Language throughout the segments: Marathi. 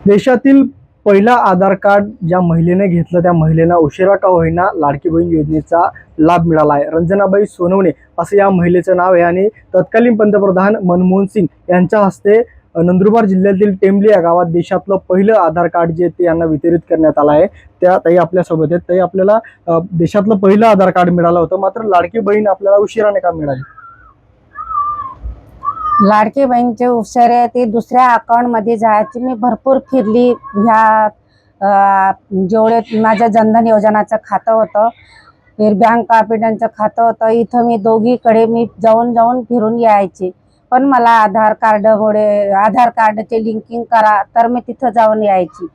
देशातील पहिला आधार कार्ड ज्या महिलेने घेतलं त्या महिलेला उशिरा का होईना लाडकी बहीण योजनेचा लाभ मिळाला आहे। रंजनाबाई सोनवणे असं या महिलेचं नाव आहे आणि तत्कालीन पंतप्रधान मनमोहन सिंग यांच्या हस्ते नंदुरबार जिल्ह्यातील टेंबली या गावात देशातलं पहिलं आधार कार्ड जे ते यांना वितरित करण्यात आलं आहे। त्या ताई आपल्यासोबत आहेत। ताई, आपल्याला देशातलं पहिलं आधार कार्ड मिळालं होतं, मात्र लाडकी बहीण आपल्याला उशिराने का मिळाली? लाडकी बहीणचे उशिरे ते दुसऱ्या अकाउंट मध्ये जायची मी भरपूर फिरली। ह्या जेवढे माझ्या जनधन योजनाचं खातं होतं, फिर बँक कॉन्फिडन्सचं खातं होतं, इथं मी दोघीकडे मी जाऊन फिरून यायचे। पण मला आधार कार्डचे लिंकिंग करा तर मी तिथं जाऊन यायची,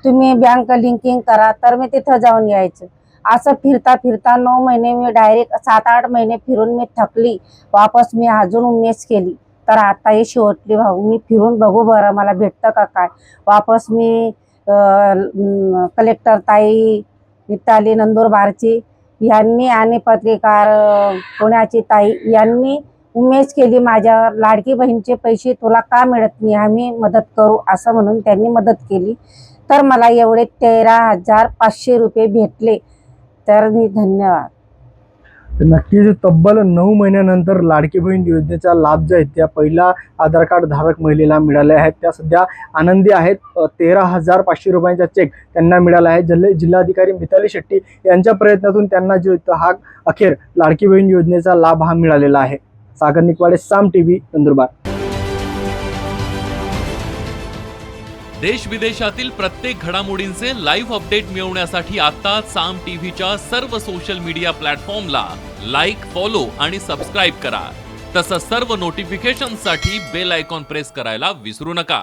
तुम्ही बँक लिंकिंग करा तर मी तिथं जाऊन यायचं। असं फिरता 9 महिने मी डायरेक्ट 7-8 महिने फिरून मी थकली। वापस मी अजून उमेश केली, तर आता हे शेवटली भाऊ मी फिरून बघू बरं मला भेटतं का काय। वापस मी कलेक्टर ताई मिताली नंदुरबारची यांनी आणि पत्रकार पुण्याची ताई यांनी उमेश केली माझ्यावर, लाडकी बहीणचे पैसे तुला का मिळत नाही, आम्ही मदत करू असं म्हणून त्यांनी मदत केली। तर मला एवढे 13,500 रुपये भेटले, तर मी धन्यवाद। नक्कीच तब्बल 9 महिन्यानंतर लाडकी बहीण योजनेचा लाभ जो आहे त्या पहिला आधार कार्ड धारक महिलेला मिळाले आहेत। त्या सध्या आनंदी आहेत। 13,500 रुपयांचा चेक त्यांना मिळाला आहे। जिल्हाधिकारी मिताली शेट्टी यांच्या प्रयत्नातून त्यांना जो हा अखेर लाडकी बहीण योजनेचा लाभ हा मिळालेला आहे। सागर निकवाडे, साम टीव्ही, नंदुरबार। देश विदेशातील प्रत्येक घडामोडींचे लाईव्ह अपडेट मिळवण्यासाठी आता साम टीव्हीच्या सर्व सोशल मीडिया प्लॅटफॉर्मला लाईक, फॉलो आणि सबस्क्राईब करा। तसंच सर्व नोटिफिकेशनसाठी बेल आयकॉन प्रेस करायला विसरू नका।